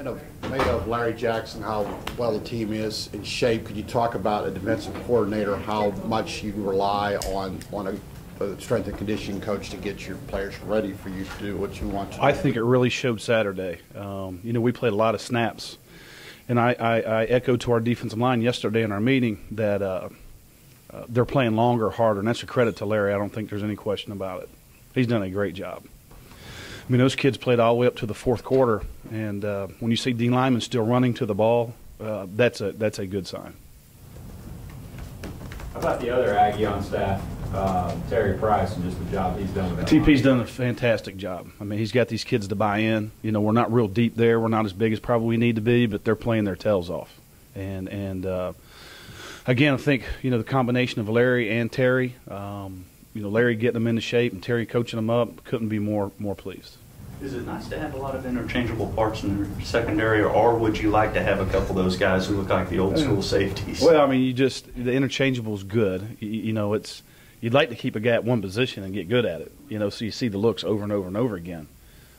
Made of Larry Jackson, how well the team is in shape. Could you talk about a defensive coordinator, how much you rely on a strength and conditioning coach to get your players ready for you to do what you want to do? I think it really showed Saturday. We played a lot of snaps. And I echoed to our defensive line yesterday in our meeting that they're playing longer, harder, and that's a credit to Larry. I don't think there's any question about it. He's done a great job. I mean, those kids played all the way up to the fourth quarter, and when you see D linemen still running to the ball, that's a good sign. How about the other Aggie on staff, Terry Price, and just the job he's done with that? TP's done a fantastic job. I mean, he's got these kids to buy in. We're not real deep there. We're not as big as probably we need to be, but they're playing their tails off. And again, I think, the combination of Larry and Terry, Larry getting them into shape and Terry coaching them up, couldn't be more pleased. Is it nice to have a lot of interchangeable parts in the secondary, or would you like to have a couple of those guys who look like the old school safeties? Well, I mean, the interchangeable is good. You'd like to keep a guy at one position and get good at it, so you see the looks over and over and over again.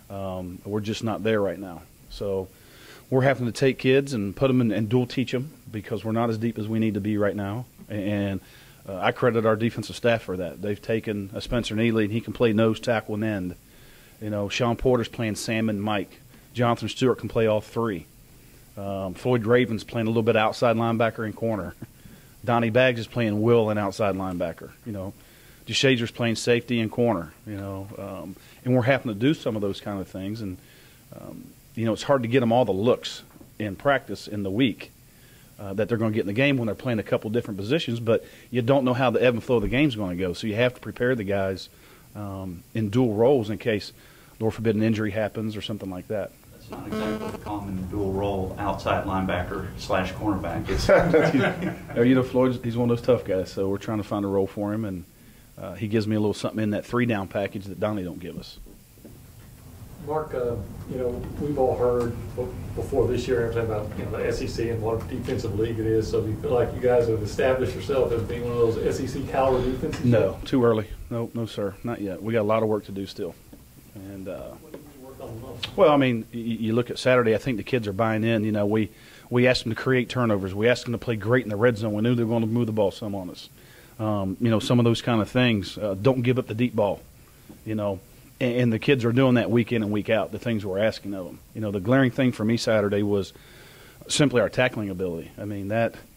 We're just not there right now. So we're having to take kids and put them in and dual teach them because we're not as deep as we need to be right now. And I credit our defensive staff for that. They've taken a Spencer Neely, and he can play nose, tackle, and end. Sean Porter's playing Sam and Mike. Jonathan Stewart can play all three. Floyd Raven's playing a little bit outside linebacker and corner. Donnie Baggs is playing Will and outside linebacker. DeShazer's playing safety and corner. And we're having to do some of those kind of things. And, it's hard to get them all the looks in practice in the week that they're going to get in the game when they're playing a couple different positions. But you don't know how the ebb and flow of the game is going to go. So you have to prepare the guys in dual roles in case, Lord forbid, an injury happens or something like that. That's not exactly the common dual role outside linebacker / cornerback. Floyd, he's one of those tough guys, so we're trying to find a role for him, and he gives me a little something in that 3-down package that Donnie don't give us. Mark, we've all heard before this year everything about the SEC and what a defensive league it is. So do you feel like you guys have established yourself as being one of those SEC caliber defenses? No, too early. No, sir, not yet. We got a lot of work to do still. And well, I mean, you look at Saturday. I think the kids are buying in. We asked them to create turnovers. We asked them to play great in the red zone. We knew they were going to move the ball some on us. Some of those kind of things. Don't give up the deep ball. And the kids are doing that week in and week out, the things we're asking of them. The glaring thing for me Saturday was simply our tackling ability. I mean,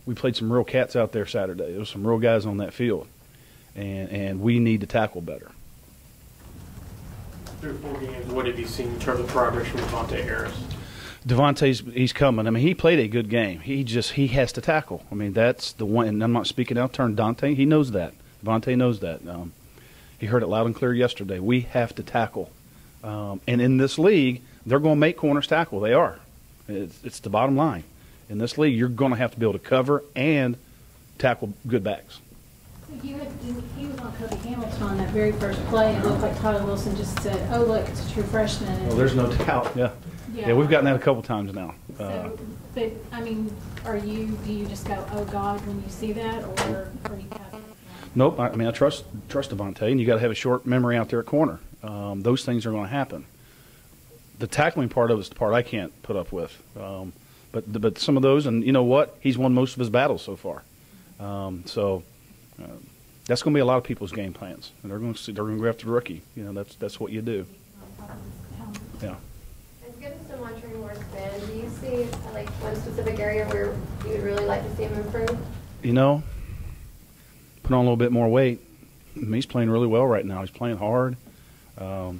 we played some real cats out there Saturday. There was some real guys on that field. And we need to tackle better. Through 4 games, what have you seen in terms of progress from Devontae Harris? He's coming. I mean, he played a good game. He has to tackle. I mean, that's the one. And I'm not speaking out of turn. Dante, he knows that. Devontae knows that. He heard it loud and clear yesterday. We have to tackle. And in this league, they're going to make corners tackle. They are. It's the bottom line. In this league, you're going to have to be able to cover and tackle good backs. He was on Kobe Hamilton on that very first play, and it looked like Tyler Wilson just said, "Oh, look, it's a true freshman." Well, there's no doubt. Yeah, we've gotten that a couple times now. So, but I mean, do you just go, "Oh God," when you see that, or you have? Nope. I mean, I trust Devontae, and you got to have a short memory out there at corner. Those things are going to happen. The tackling part of it is the part I can't put up with. But some of those, and you know what? He's won most of his battles so far. That's going to be a lot of people's game plans, and they're going to go after the rookie. That's what you do. Yeah. As good as Demontre Moore's been, do you see one specific area where you would really like to see him improve? Put on a little bit more weight. I mean, he's playing really well right now. He's playing hard. Coach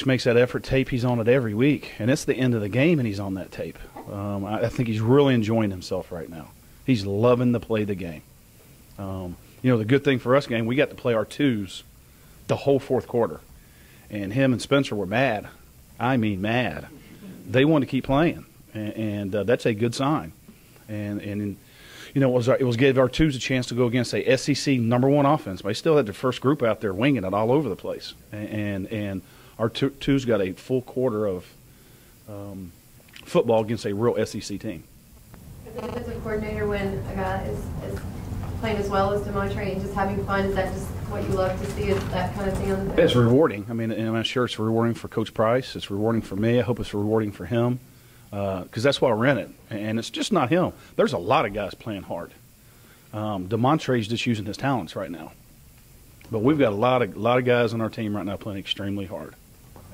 makes that effort tape. He's on it every week, and it's the end of the game, and he's on that tape. I think he's really enjoying himself right now. He's loving to play the game. The good thing for us, we got to play our twos the whole fourth quarter, and him and Spencer were mad. I mean, mad. They wanted to keep playing, and that's a good sign. And it was gave our twos a chance to go against a SEC #1 offense. But they still had their first group out there winging it all over the place. And our twos got a full quarter of football against a real SEC team. As a defensive coordinator, when a guy is playing as well as Demontre and just having fun, is that just what you love to see is that kind of thing on the field? It's rewarding. I mean, and I'm sure it's rewarding for Coach Price. It's rewarding for me. I hope it's rewarding for him because that's why we're in it. And it's just not him. There's a lot of guys playing hard. DeMontre's just using his talents right now. But we've got a lot of guys on our team right now playing extremely hard.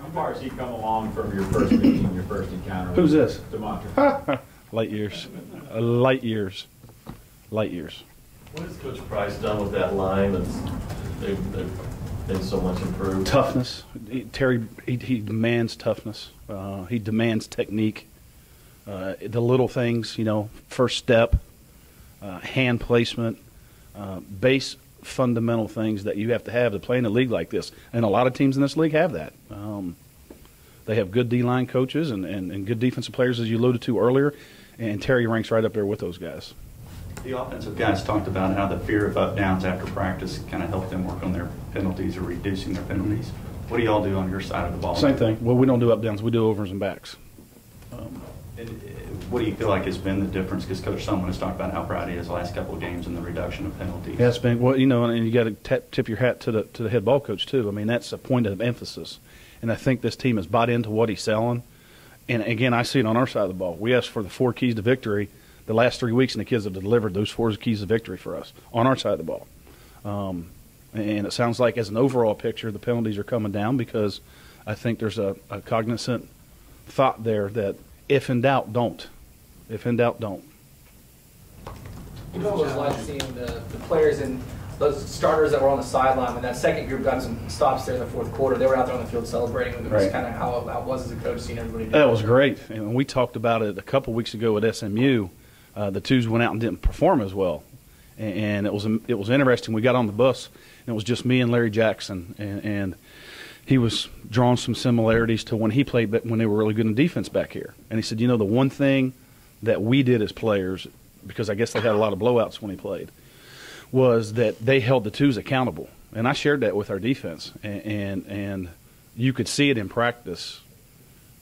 How far has he come along from your first meeting, your first encounter? Who's this? DeMontre. Light years. Light years. Light years. What has Coach Price done with that line that's they've been so much improved? Toughness. Terry, he demands toughness. He demands technique. The little things, first step, hand placement, base fundamental things that you have to play in a league like this. And a lot of teams in this league have that. They have good D-line coaches and good defensive players, as you alluded to earlier, and Terry ranks right up there with those guys. The offensive guys talked about how the fear of up downs after practice kind of helped them work on their penalties or reducing their penalties. What do y'all do on your side of the ball? Same thing. Well, we don't do up downs. We do overs and backs. And what do you feel like has been the difference? Because Coach Sumlin has talked about how proud he is the last couple of games and the reduction of penalties. Yeah, it's been, well, and you got to tip your hat to the head ball coach too. I mean, that's a point of emphasis, and I think this team has bought into what he's selling. And again, I see it on our side of the ball. We asked for the 4 keys to victory the last 3 weeks, and the kids have delivered those 4 keys to victory for us on our side of the ball. And it sounds like, as an overall picture, the penalties are coming down because I think there's a cognizant thought there that if in doubt, don't. If in doubt, don't. You know what it was like seeing the players and those starters that were on the sideline when that second group got some stops there in the fourth quarter. They were out there on the field celebrating. It was kind of how it was as a coach, seeing everybody do that. Was great. And we talked about it a couple weeks ago at SMU. The twos went out and didn't perform as well. And it was interesting. We got on the bus, and it was just me and Larry Jackson. And he was drawing some similarities to when he played when they were really good in defense back here. And he said, the one thing that we did as players, because I guess they had a lot of blowouts when he played, was that they held the twos accountable. And I shared that with our defense. And you could see it in practice,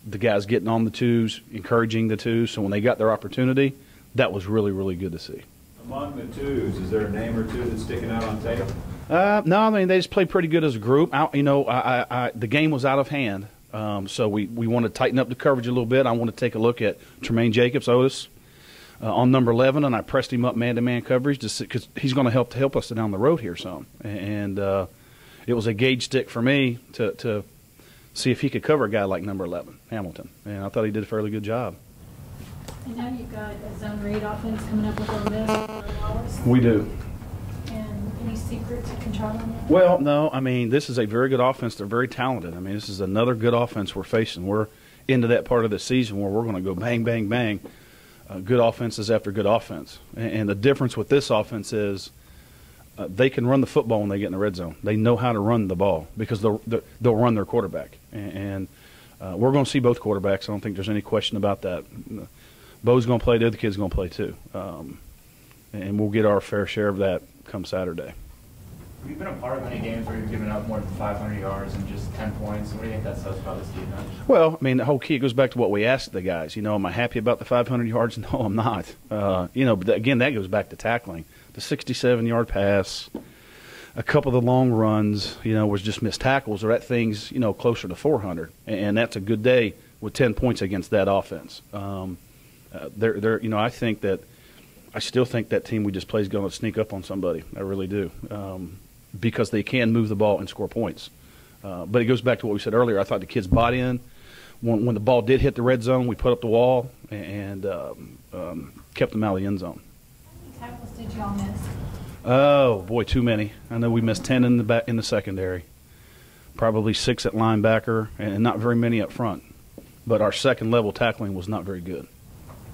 the guys getting on the twos, encouraging the twos. So when they got their opportunity, that was really, really good to see. Among the twos, is there a name or two that's sticking out on tape? No, I mean, they just played pretty good as a group. The game was out of hand, so we want to tighten up the coverage a little bit. I want to take a look at Tremaine Jacobs, Otis, on number 11, and I pressed him up man-to-man coverage because he's going to help us down the road here some. And it was a gauge stick for me to see if he could cover a guy like number 11, Hamilton. And I thought he did a fairly good job. And now you've got a zone read offense coming up with Ole Miss. We do. And any secrets you can try on that? Well, no. I mean, this is a very good offense. They're very talented. I mean, this is another good offense we're facing. We're into that part of the season where we're going to go bang, bang, bang. Good offenses after good offense. And the difference with this offense is they can run the football when they get in the red zone. They know how to run the ball because they'll run their quarterback. And we're going to see both quarterbacks. I don't think there's any question about that. Bo's going to play, the other kid's going to play too. And we'll get our fair share of that come Saturday. You've been a part of many games where you've given up more than 500 yards and just 10 points. What do you think that says about this defense? Well, I mean, the whole key goes back to what we asked the guys. Am I happy about the 500 yards? No, I'm not. But again, that goes back to tackling. The 67-yard pass, a couple of the long runs, was just missed tackles, or that thing's, closer to 400. And that's a good day with 10 points against that offense. I still think that team we just played is going to sneak up on somebody. I really do. Because they can move the ball and score points. But it goes back to what we said earlier. I thought the kids bought in. When the ball did hit the red zone, we put up the wall and kept them out of the end zone. How many tackles did y'all miss? Oh, boy, too many. I know we missed 10 in the secondary. Probably 6 at linebacker and not very many up front. But our second-level tackling was not very good.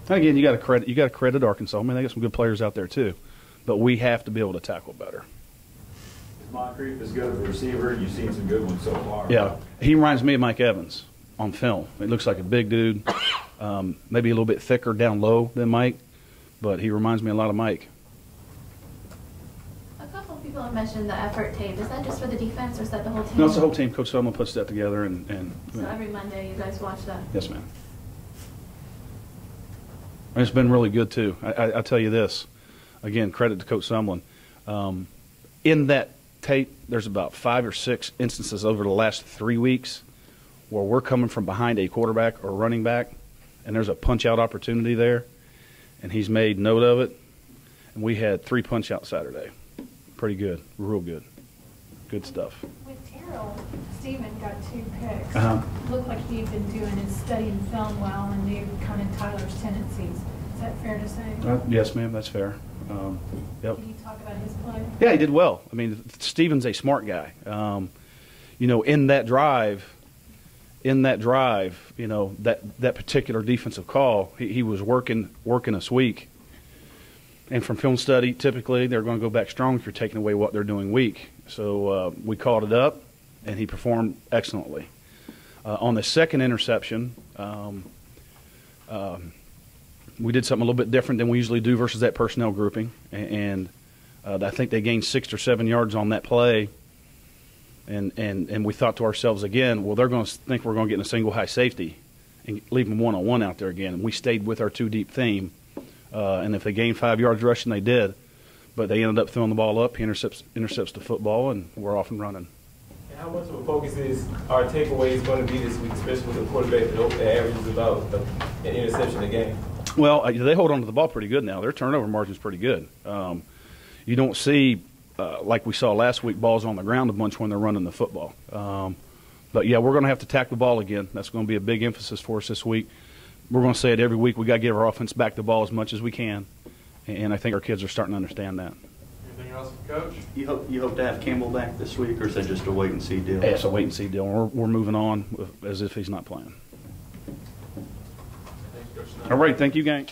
And again, you got to credit Arkansas. I mean, they got some good players out there too. But we have to be able to tackle better. Moncrief is good as a receiver. You've seen some good ones so far. Yeah, he reminds me of Mike Evans on film. He looks like a big dude, maybe a little bit thicker down low than Mike, but he reminds me a lot of Mike. A couple of people have mentioned the effort tape. Is that just for the defense, or is that the whole team? No, it's the whole team. Coach Sumlin puts that together, and so every Monday you guys watch that. Yes, ma'am. And it's been really good too. I tell you this, again, credit to Coach Sumlin. In that tape, there's about 5 or 6 instances over the last 3 weeks where we're coming from behind a quarterback or running back, and there's a punch-out opportunity there, and he's made note of it. And we had 3 punch-outs Saturday. Pretty good, real good. Good stuff. With Terrell, Steven got 2 picks. Looked like he'd been doing his studying film well and knew kind of Tyler's tendencies. Is that fair to say? Yes, ma'am, that's fair. Yep. Can you talk about his play? Yeah, he did well. I mean, Steven's a smart guy. In that drive, that particular defensive call, he was working us weak. And from film study, typically they're going to go back strong if you're taking away what they're doing weak. So we called it up, and he performed excellently. On the second interception, we did something a little bit different than we usually do versus that personnel grouping, and I think they gained 6 or 7 yards on that play. And we thought to ourselves again, well, they're going to think we're going to get in a single high safety and leave them one-on-one out there again. And we stayed with our 2 deep theme. And if they gained 5 yards rushing, they did. But they ended up throwing the ball up. He intercepts the football, and we're off and running. And how much of a focus our takeaways going to be this week, especially with the quarterback that averages about an interception a game? Well, they hold on to the ball pretty good now. Their turnover margin's pretty good. You don't see, like we saw last week, balls on the ground a bunch when they're running the football. But, yeah, we're going to have to tack the ball again. That's going to be a big emphasis for us this week. We're going to say it every week. We got to give our offense back the ball as much as we can, and I think our kids are starting to understand that. Anything else, Coach? You hope to have Campbell back this week, or is that just a wait and see deal? Yeah, it's a wait and see deal. We're moving on as if he's not playing. Thanks, Coach Snyder. All right, thank you, gang.